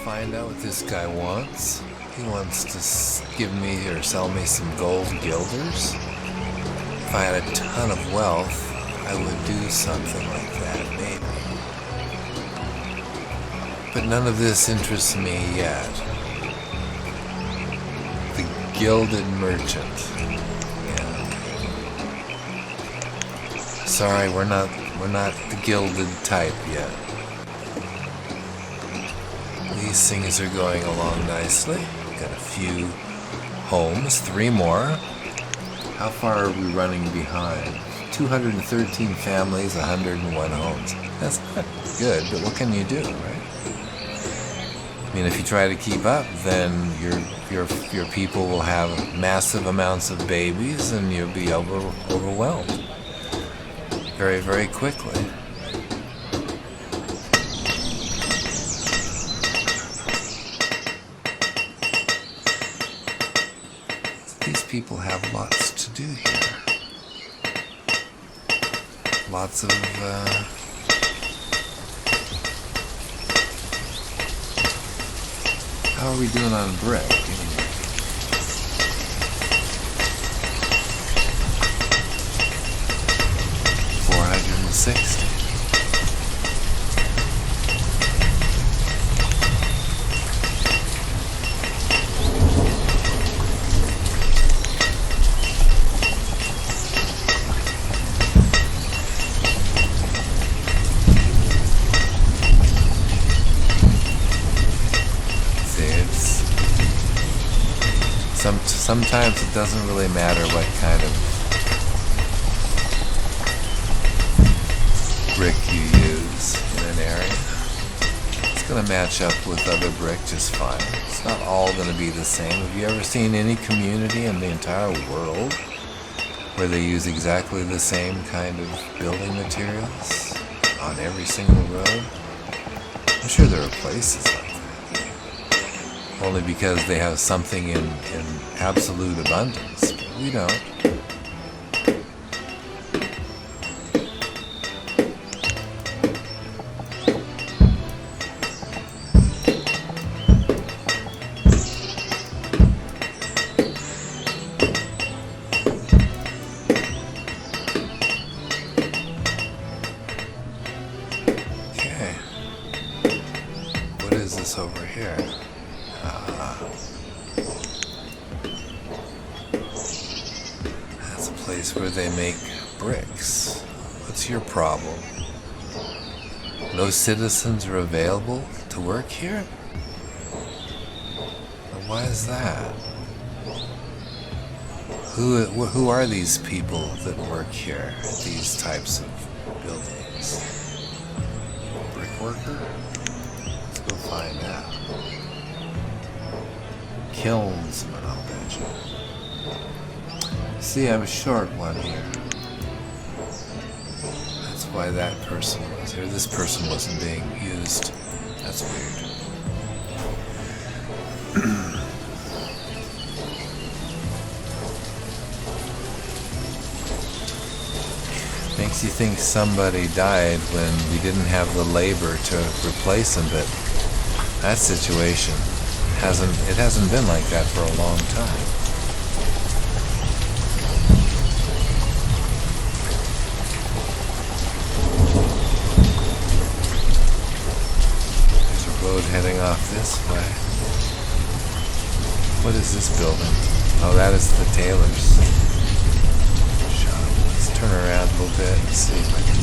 find out what this guy wants. He wants to give me or sell me some gold guilders. If I had a ton of wealth, I would do something like that, maybe. But none of this interests me yet. The gilded merchant. Yeah. Sorry, we're not the gilded type yet. These things are going along nicely. Got a few homes, 3 more. How far are we running behind? 213 families, 101 homes. That's not good, but what can you do, right? I mean, if you try to keep up, then your people will have massive amounts of babies, and you'll be overwhelmed very, very quickly. These people have lots to do here. Lots of how are we doing on brick? 460. Sometimes it doesn't really matter what kind of brick you use in an area. It's going to match up with other brick just fine. It's not all going to be the same. Have you ever seen any community in the entire world where they use exactly the same kind of building materials on every single road? I'm sure there are places like that. Only because they have something in absolute abundance. But we don't. Okay. What is this over here? That's a place where they make bricks. What's your problem? No citizens are available to work here? Well, why is that? Who are these people that work here at these types of buildings? Brick worker? Let's go find out. Kilnsman, I'll bet you. See, I'm a short one here. That's why that person was here. This person wasn't being used. That's weird. Makes you think somebody died when we didn't have the labor to replace them, but that situation hasn't been like that for a long time. There's a road heading off this way. What is this building? Oh, that is the tailor's shop. Let's turn around a little bit and see if I can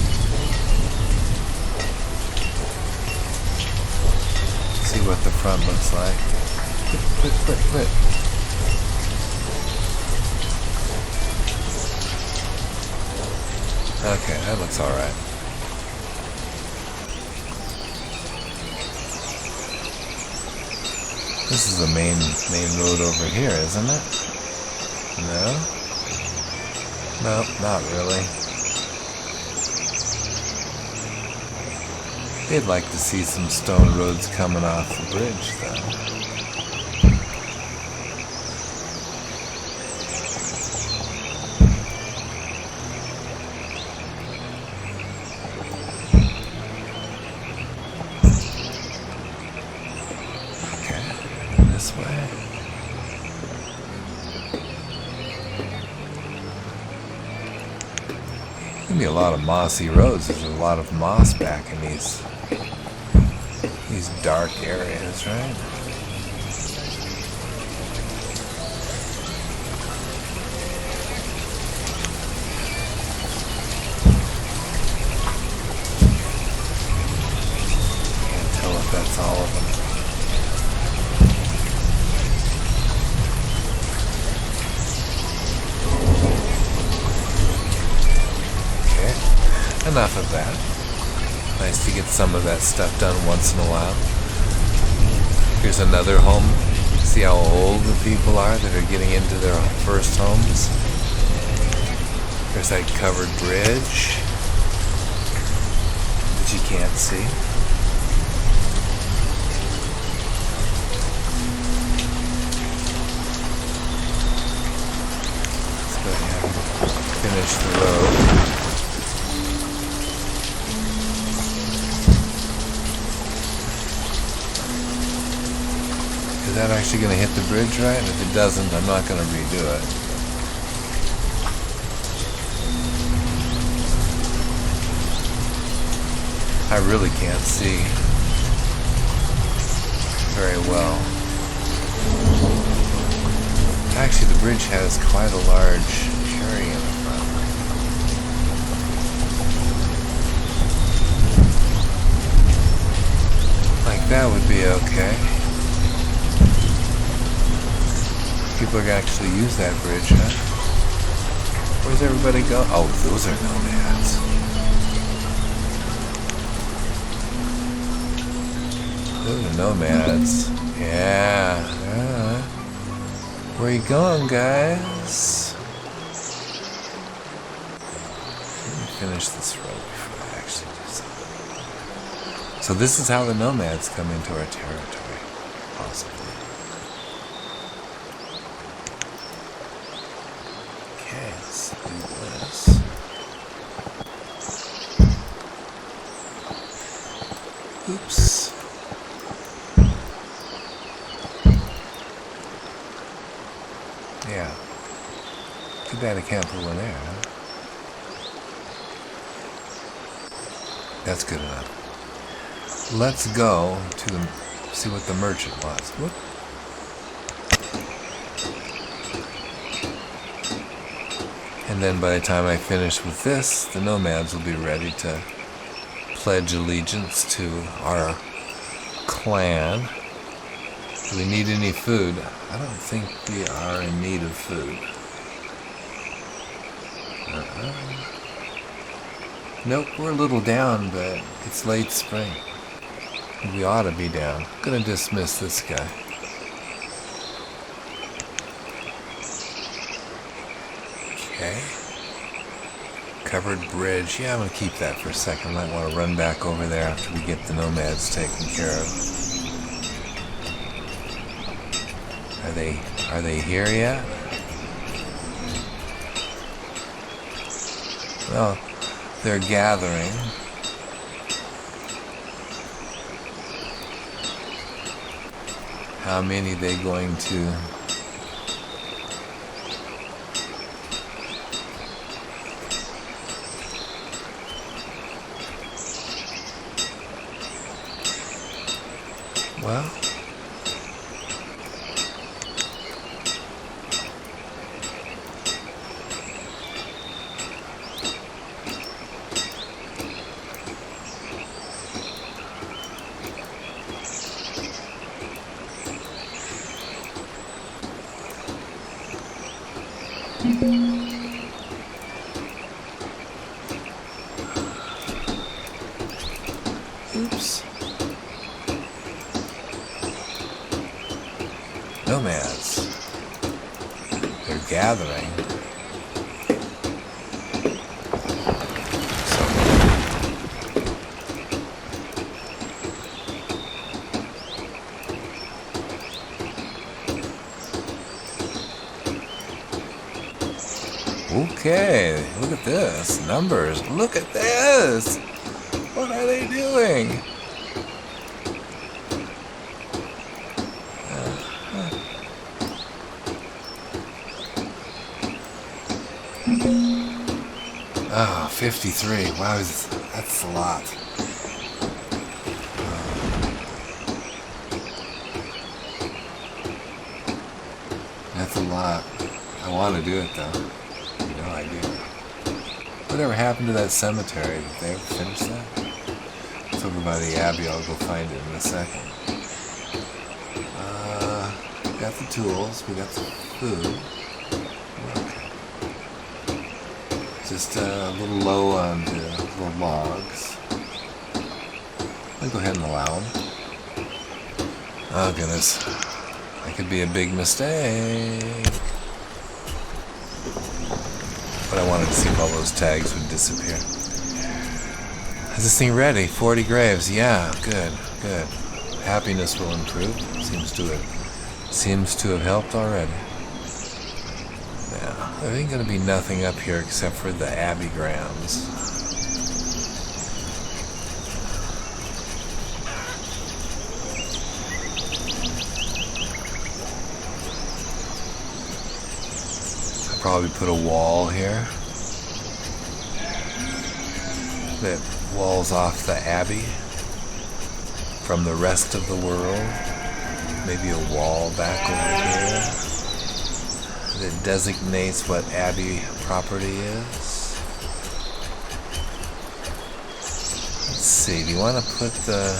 see what the front looks like. Quit. Okay, that looks alright. This is the main road over here, isn't it? No? No, not really. They'd like to see some stone roads coming off the bridge, though. gonna be a lot of mossy roads. There's a lot of moss back in these dark areas, right? Can't tell if that's all of them. Okay, enough of that. Nice to get some of that stuff done once in a while. Here's another home. See how old the people are that are getting into their first homes? There's that covered bridge that you can't see. Let's go ahead and finish the road. Is that actually going to hit the bridge right? And if it doesn't, I'm not going to redo it. I really can't see very well. Actually, the bridge has quite a large cherry in the front. Like that would be okay. People are going to actually use that bridge, huh? Where's everybody go? Oh, those are nomads. Those are nomads. Yeah. Where you going, guys? Let me finish this road before I actually do something. So this is how the nomads come into our territory, possibly. Okay, let's do this. Oops. Yeah. Too bad I can't put one there, huh? That's good enough. Let's go to see what the merchant wants. Whoop. And then by the time I finish with this, the nomads will be ready to pledge allegiance to our clan. Do we need any food? I don't think we are in need of food. Nope, we're a little down, but it's late spring. We ought to be down. I'm gonna dismiss this guy. Okay. Covered bridge. Yeah, I'm gonna keep that for a second. Might want to run back over there after we get the nomads taken care of. Are they here yet? Well, they're gathering. How many are they going to? Well, oops. Nomads. They're gathering. Okay, look at this. Numbers. Look at this. What are they doing? Oh, 53. Wow, that's a lot. That's a lot. I want to do it though. No idea. Whatever happened to that cemetery? Did they ever finish that? It's over by the abbey. I'll go find it in a second. We got the tools. We got the food. Okay. Just a little low on the logs. I'll go ahead and allow them. Oh goodness. That could be a big mistake. But I wanted to see if all those tags would disappear. Is this thing ready? 40 graves. Yeah, good, good. Happiness will improve. Seems to have helped already. Now, there ain't gonna be nothing up here except for the abbey grounds. Probably put a wall here that walls off the abbey from the rest of the world. Maybe a wall back over here that designates what abbey property is. Let's see, do you want to put the...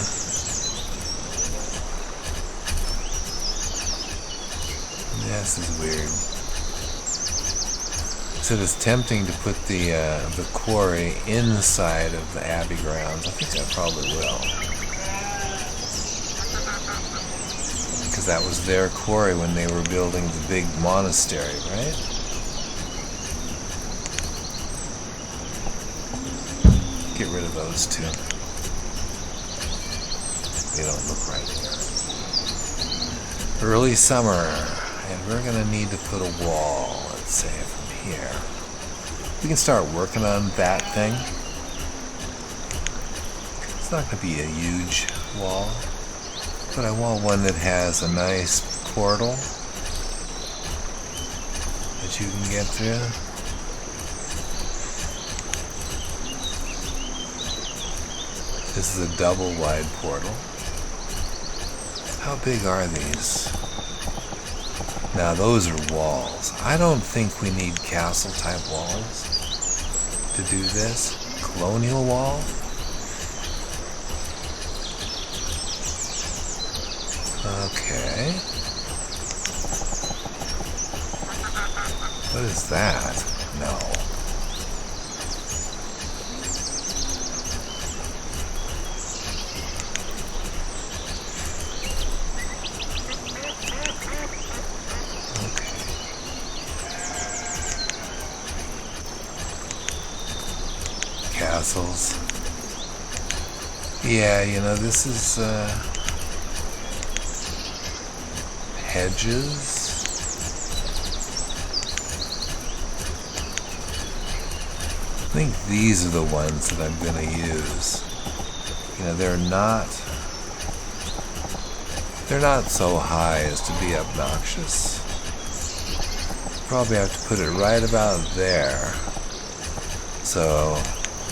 Yeah, this is weird. So it's tempting to put the quarry inside of the abbey grounds. I think I probably will, because that was their quarry when they were building the big monastery, right? Get rid of those two. They don't look right here. Early summer, and we're gonna need to put a wall. Let's say from here. We can start working on that thing. It's not gonna be a huge wall, but I want one that has a nice portal that you can get through. This is a double wide portal. How big are these? Now those are walls. I don't think we need castle type walls to do this. Colonial wall? Okay. What is that? No. Castles. Yeah, you know, this is hedges. I think these are the ones that I'm going to use. You know, they're not so high as to be obnoxious. Probably have to put it right about there. So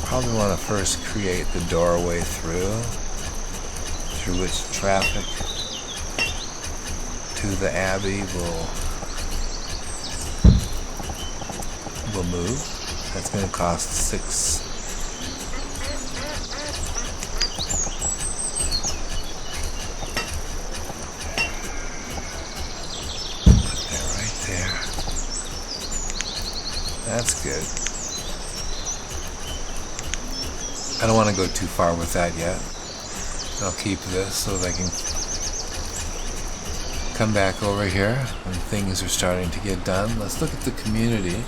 probably want to first create the doorway through which traffic to the abbey will move. That's going to cost 6. Put that right there. That's good. I don't want to go too far with that yet. I'll keep this so that I can come back over here when things are starting to get done. Let's look at the community.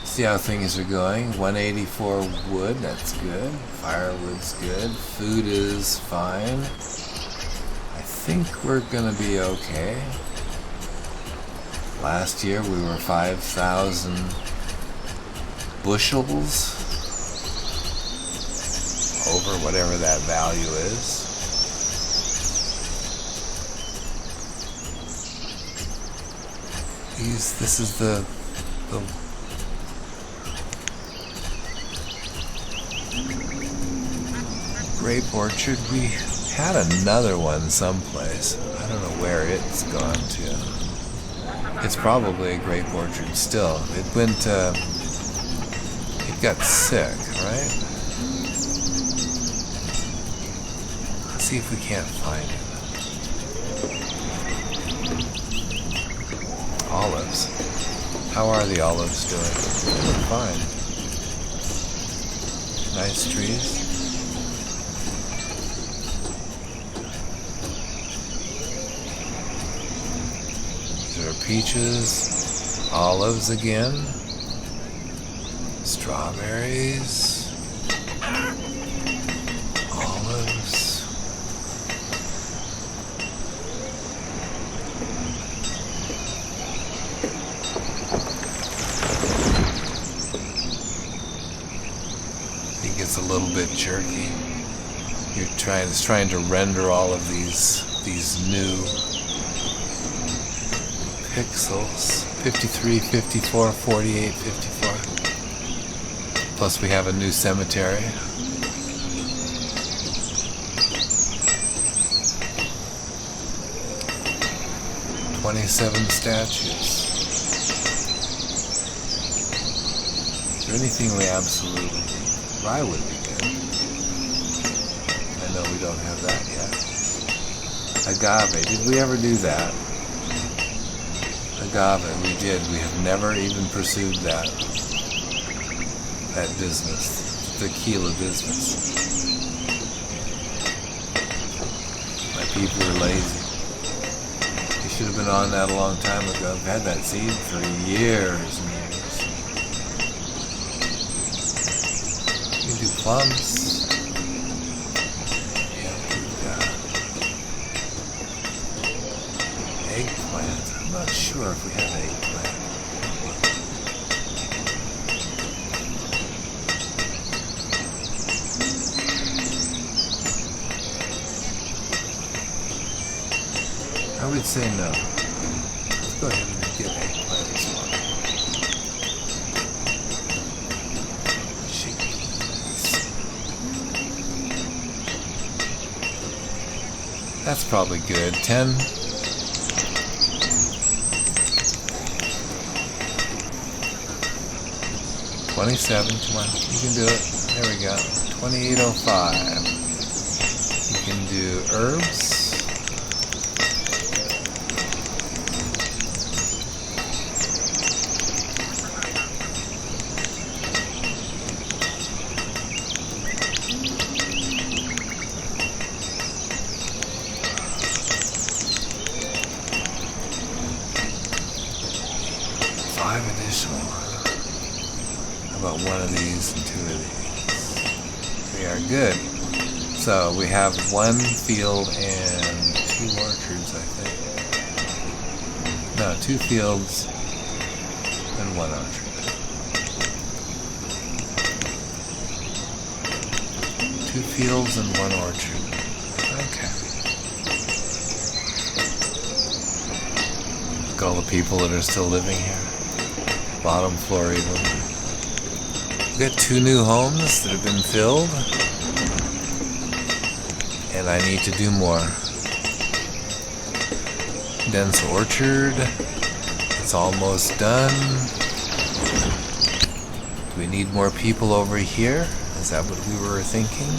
See how things are going. 184 wood, that's good. Firewood's good. Food is fine. I think we're gonna be okay. Last year we were 5,000 bushels over whatever that value is. This is the Grape orchard. We had another one someplace. I don't know where it's gone to. It's probably a grape orchard still. It went, it got sick, right? Let's see if we can't find it. Olives. How are the olives doing? They look fine. Nice trees. There are peaches, olives again, strawberries, olives. It gets a little bit jerky. It's trying to render all of these new pixels. 53, 54, 48, 54. Plus we have a new cemetery. "27 statues. Is there anything we absolutely need? Rye would be good. I know we don't have that yet. Agave, did we ever do that? Agave, we did. We have never even pursued that business, tequila business. My people are lazy. They should have been on that a long time ago. I've had that seed for years and years. You can do plums. Eggplant. I'm not sure if we have eggplant. I would say no. Let's go ahead and get eggplant as well. Chickpeas. That's probably good. 10. 27, come on, you can do it. There we go. 2805. You can do herbs. Five additional. About one of these and two of these. We are good. So we have one field and two orchards, I think. No, 2 fields and 1 orchard. 2 fields and 1 orchard. Okay. Look, all the people that are still living here. Bottom floor even. We got 2 new homes that have been filled, and I need to do more. Dense orchard, it's almost done. Do we need more people over here? Is that what we were thinking?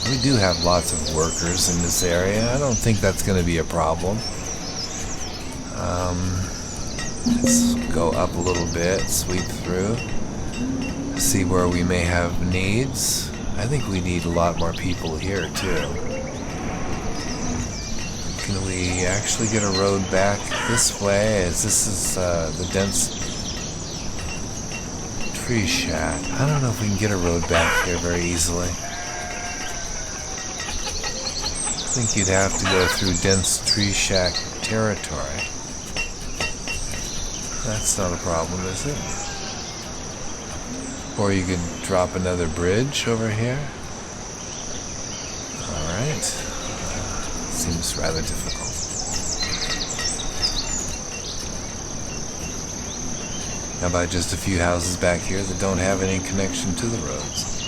We do have lots of workers in this area. I don't think that's going to be a problem. Let's go up a little bit, sweep through, see where we may have needs. I think we need a lot more people here too. Can we actually get a road back this way, as this is the dense tree shack? I don't know if we can get a road back here very easily. I think you'd have to go through dense tree shack territory. That's not a problem, is it? Or you could drop another bridge over here. Alright. Seems rather difficult. How about just a few houses back here that don't have any connection to the roads?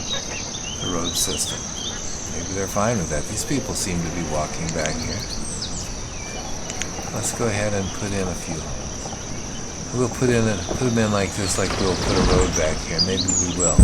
The road system. Maybe they're fine with that. These people seem to be walking back here. Let's go ahead and put in a few homes. We'll put them in like this, like we'll put a road back here. Maybe we will.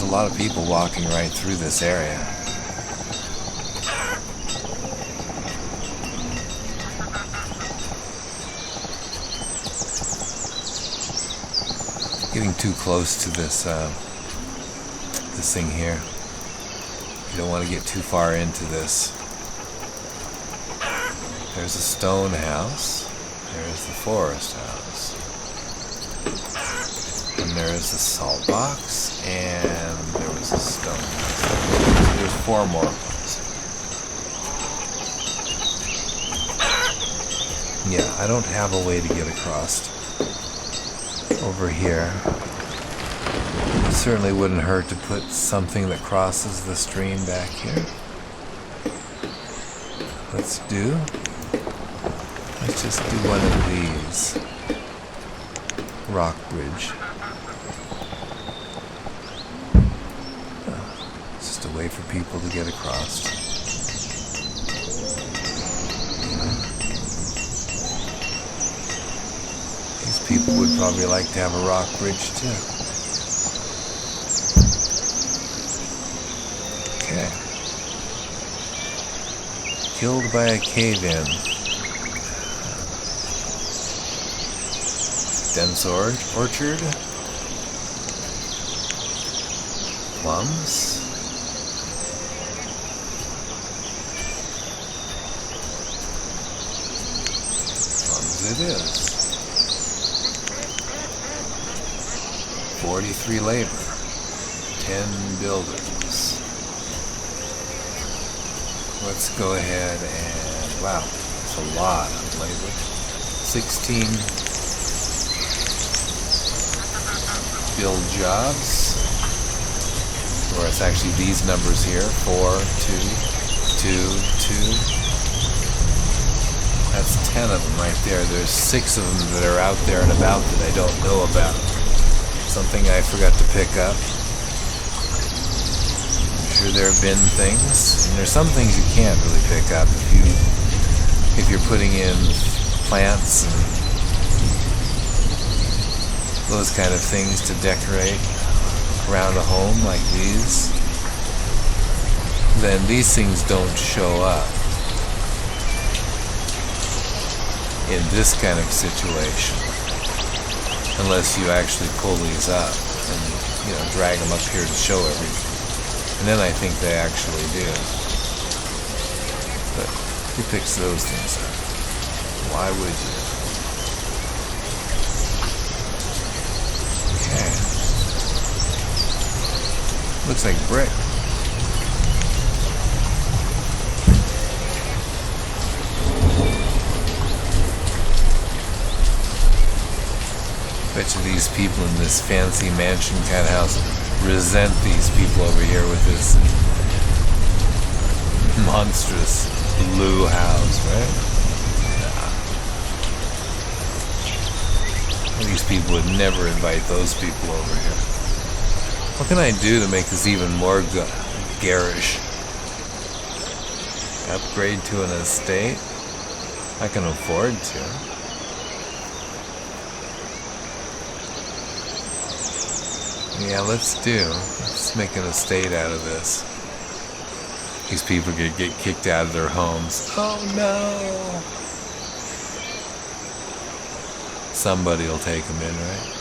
A lot of people walking right through this area. Getting too close to this thing here. You don't want to get too far into this. There's a stone house. There's the forest house. And there's the salt box, and there was a stone house. There's 4 more ones. Yeah, I don't have a way to get across over here. It certainly wouldn't hurt to put something that crosses the stream back here. Let's just do one of these. Rock bridge. Just a way for people to get across. These people would probably like to have a rock bridge too. Okay. Killed by a cave-in. Dense orchard. Plums. Plums it is. 43 labor. 10 builders. Let's go ahead and, wow, that's a lot of labor. 16 build jobs, or it's actually these numbers here, 4, 2, 2, 2. That's 10 of them right there. There's 6 of them that are out there and about that I don't know about. Something I forgot to pick up. I'm sure there have been things, and there's some things you can't really pick up if you're putting in plants and those kind of things to decorate around a home like these. Then these things don't show up in this kind of situation unless you actually pull these up and, you know, drag them up here to show everything. And then I think they actually do. But who picks those things up? Why would you? Okay. Looks like brick. Bet you these people in this fancy mansion kind of house resent these people over here with this monstrous blue house, right? Nah. These people would never invite those people over here. What can I do to make this even more garish? Upgrade to an estate? I can afford to. Yeah, let's make an estate out of this. These people could get kicked out of their homes. Oh no! Somebody will take them in, right?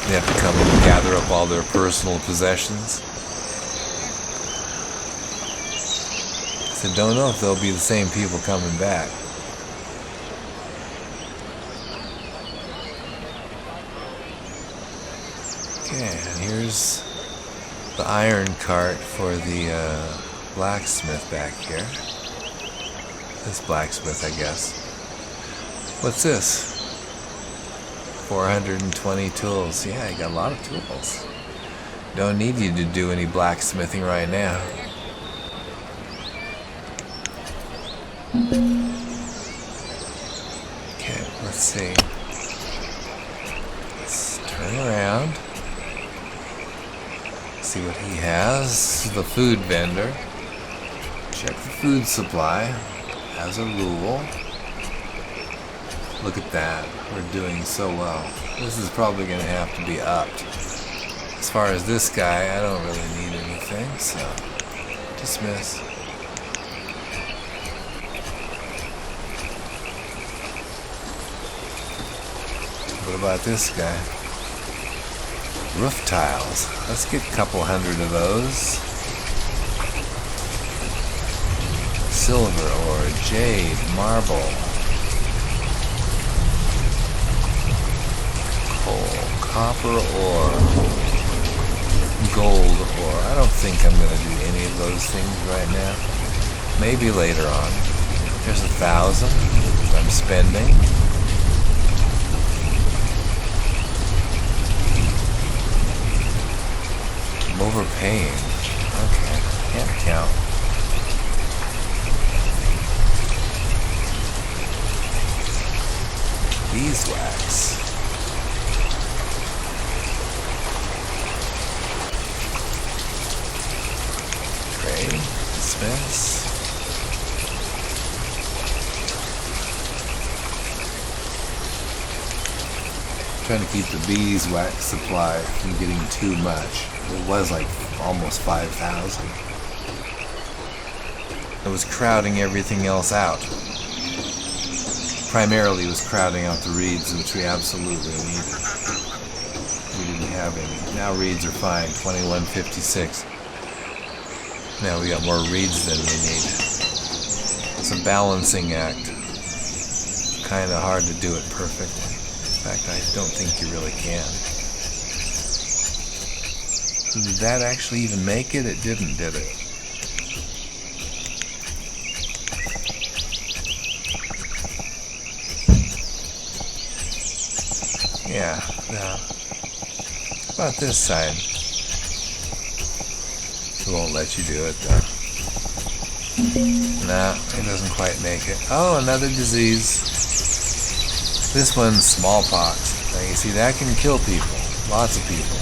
They have to come and gather up all their personal possessions. I said, don't know if they'll be the same people coming back. Okay, and here's the iron cart for the blacksmith back here. This blacksmith, I guess. What's this? 420 tools. Yeah, you got a lot of tools. Don't need you to do any blacksmithing right now. Okay, let's see. Let's turn around. See what he has. The food vendor. Check the food supply. As a rule. Look at that. We're doing so well. This is probably going to have to be upped. As far as this guy, I don't really need anything, so dismiss. What about this guy? Roof tiles. Let's get a couple hundred of those. Silver ore, jade, marble, coal, copper ore, gold ore. I don't think I'm going to do any of those things right now. Maybe later on. There's 1,000 I'm spending. I'm overpaying. Okay, can't count. Beeswax. Trade. Dismiss. Trying to keep the beeswax supply from getting too much. It was like almost 5,000. It was crowding everything else out. Primarily was crowding out the reeds, which we absolutely needed. We didn't have any. Now reeds are fine, 2156. Now we got more reeds than we need. It's a balancing act. Kind of hard to do it perfectly. In fact, I don't think you really can. Did that actually even make it? It didn't, did it? Yeah, no. How about this side? It won't let you do it, though. Nah, it doesn't quite make it. Oh, another disease. This one's smallpox. Now, you see, that can kill people. Lots of people.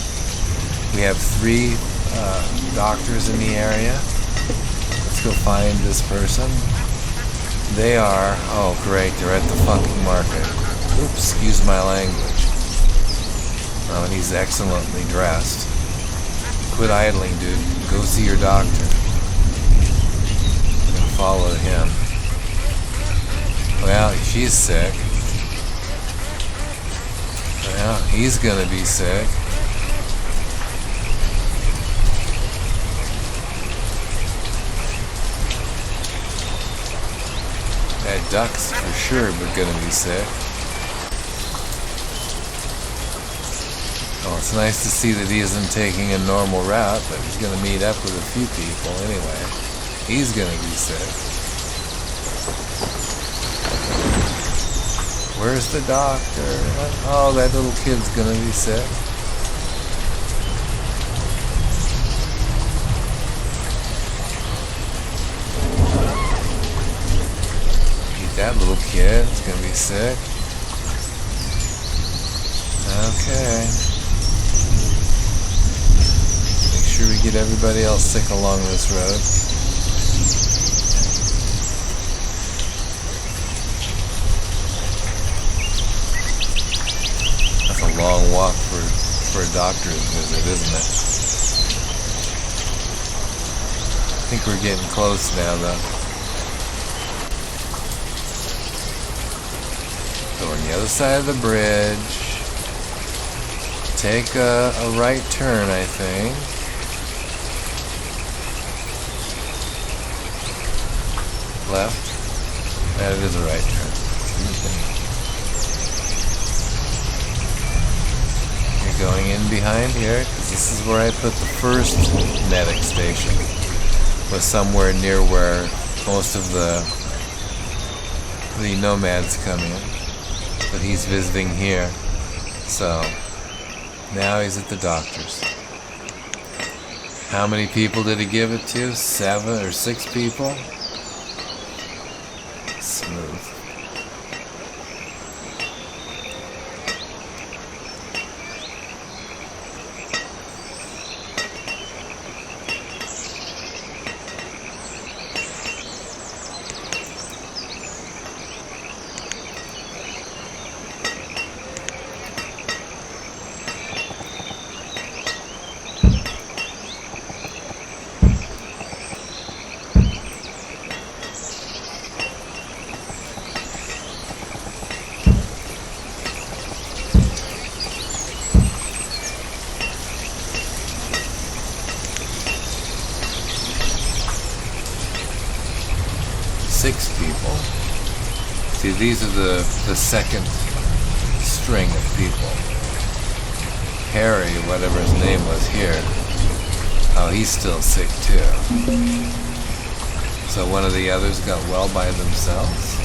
We have 3 doctors in the area. Let's go find this person. They are... Oh, great, they're at the fucking market. Oops, excuse my language. Oh, and he's excellently dressed. Quit idling, dude. Go see your doctor. I'm gonna follow him. Well, she's sick. Well, he's gonna be sick. That duck's for sure but gonna be sick. Well, it's nice to see that he isn't taking a normal route, but he's going to meet up with a few people anyway. He's going to be sick. Where's the doctor? Oh, that little kid's going to be sick. That little kid is going to be sick. Okay. Make sure we get everybody else sick along this road. That's a long walk for a doctor's visit, isn't it? I think we're getting close now, though. So we're on the other side of the bridge. Take a right turn, I think. Left. That is a right turn. Here going in behind here, because this is where I put the first medic station. Was somewhere near where most of the nomads come in. But he's visiting here. So now he's at the doctor's. How many people did he give it to? 7 or 6 people? Smooth. People. See, these are the second string of people. Harry, whatever his name was here, oh, he's still sick too. So one of the others got well by themselves.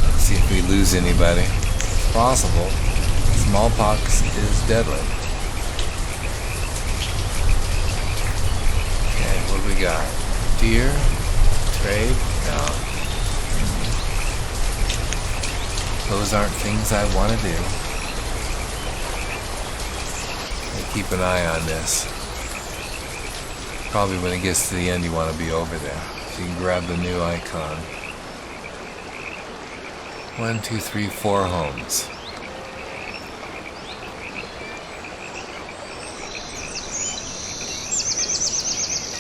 Let's see if we lose anybody. It's possible. Smallpox is deadly. Okay, what do we got? Deer? Trade? No. Those aren't things I want to do. I keep an eye on this. Probably when it gets to the end you want to be over there. So you can grab the new icon. 1, 2, 3, 4 homes.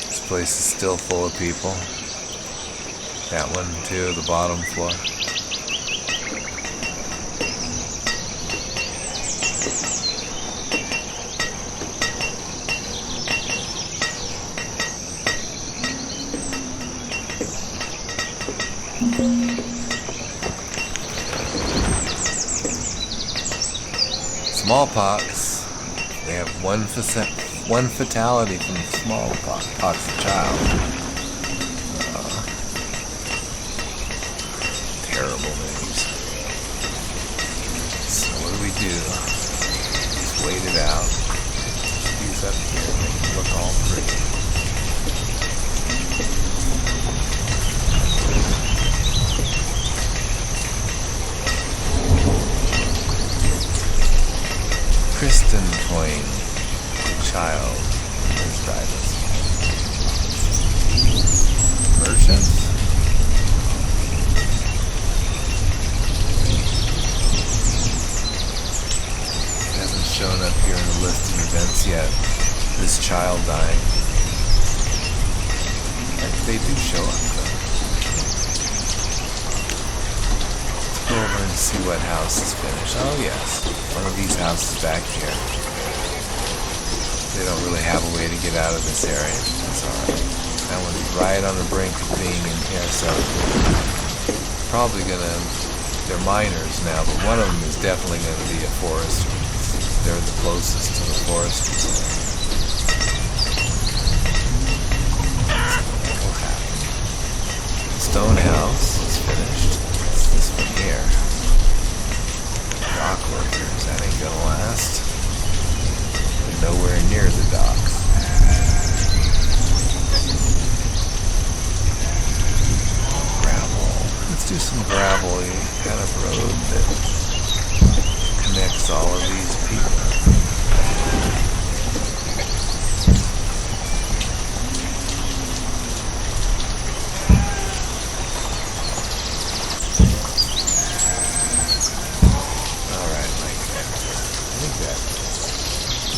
This place is still full of people. That one too, the bottom floor. Smallpox. They have one fatality from smallpox. Pox a child. Terrible news. So what do we do? Just wait it out. These up here make it look all pretty. Kristen Twain, child, has died. Merchants? Hasn't shown up here in the list of events yet. This child dying. They do show up though. Let's go over and see what house is finished. Oh yes. One of these houses back here. They don't really have a way to get out of this area. That's alright. That one's right on the brink of being in here, so probably gonna, they're miners now, but one of them is definitely gonna be a forester. They're the closest to the foresters. What will happen? Stone house is finished. It's this one here. Dock workers, that ain't gonna last. We're nowhere near the docks. Gravel. Let's do some gravelly kind of road that connects all of these people.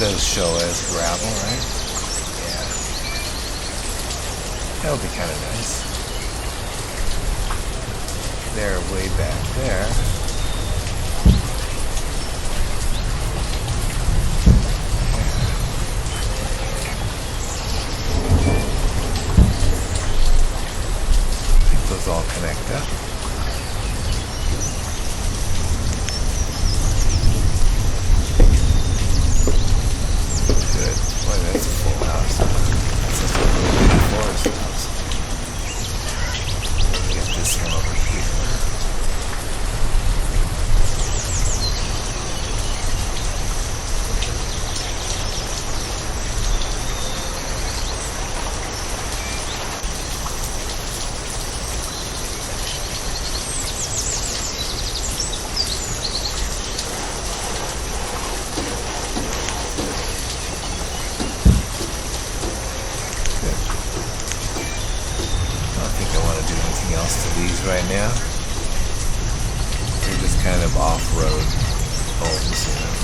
Does show as gravel, right? Yeah. That would be kind of nice. They're way back there. I think those all connect up. house to these right now. They're just kind of off-road homes, you know.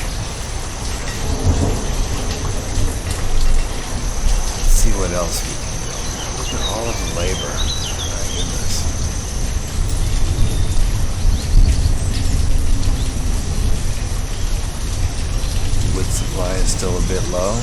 Let's see what else we can do. Look at all of the labor. My goodness. Wood supply is still a bit low.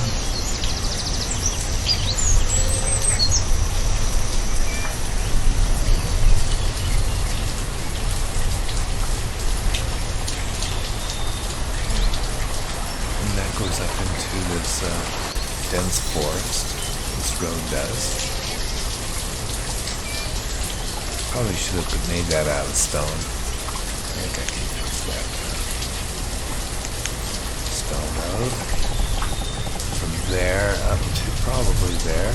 Goes up into this dense forest. This road does. Probably should have made that out of stone. I think I can fix that. Stone road. From there up to probably there.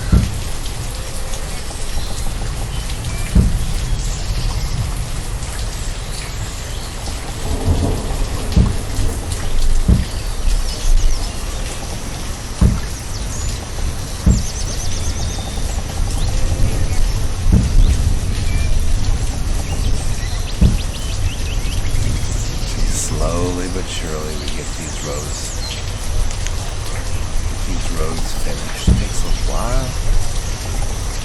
Slowly but surely we get these roads finished. It takes a while.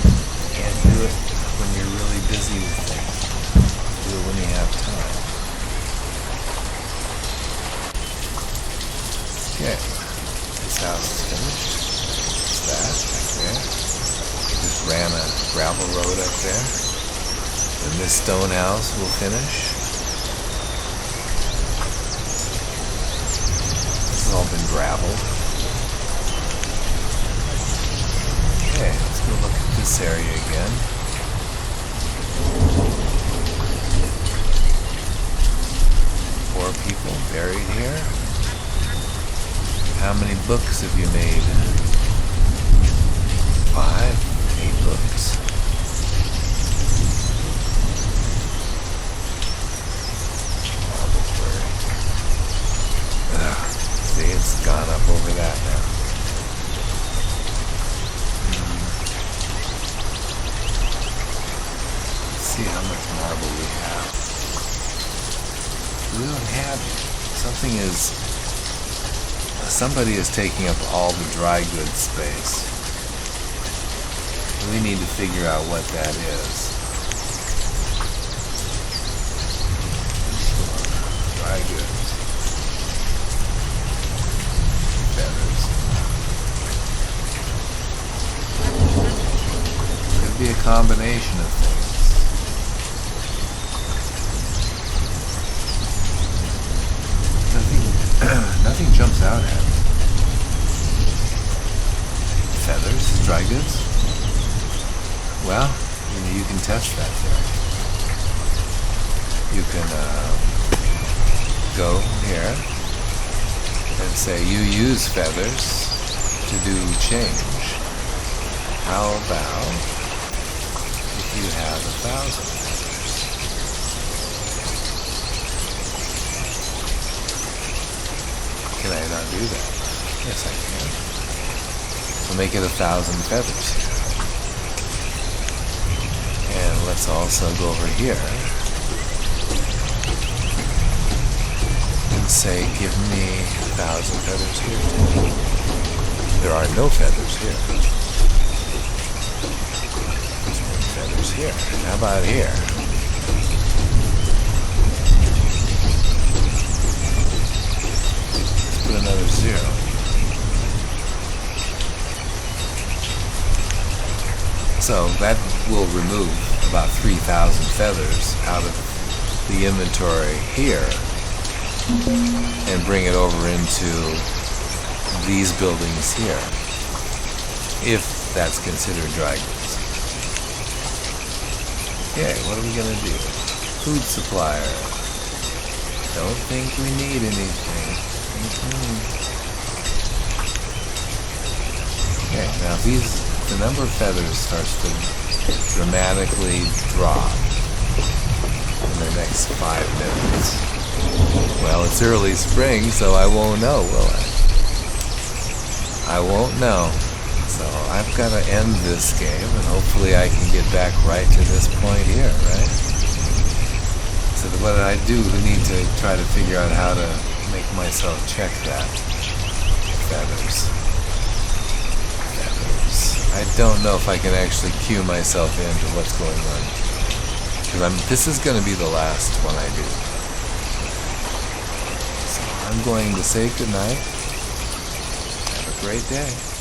You can't do it when you're really busy with things. Do it when you have time. Okay, this house is finished. It's that back there. Just ran a gravel road up there. And this stone house will finish. All been graveled. Okay, let's go look at this area again. Four people buried here. How many books have you made? 5, 8 books. See, it's gone up over that now. Let's see how much marble we have. We don't have it. Somebody is taking up all the dry goods space. We need to figure out what that is. Dry goods. Could be a combination of things. Nothing jumps out at me. Feathers, dry goods. Well, you can test that theory. You can go here and say you use feathers to do change. How about if you have 1,000 feathers? Can I not do that? Yes, I can. So make it 1,000 feathers here. And let's also go over here and say, give me 1,000 feathers here. There are no feathers here. There's no feathers here. How about here? Let's put another 0. So that will remove about 3,000 feathers out of the inventory here and bring it over into these buildings here, if that's considered dry goods. Okay, what are we going to do? Food supplier. Don't think we need anything. Okay, now if the number of feathers starts to dramatically drop in the next 5 minutes. Well, it's early spring, so I won't know, will I? I won't know. So I've got to end this game, and hopefully I can get back right to this point here, right? So what I do need to try to figure out how to make myself check that. Feathers. I don't know if I can actually cue myself into what's going on. Because this is going to be the last one I do. So I'm going to say goodnight. Have a great day.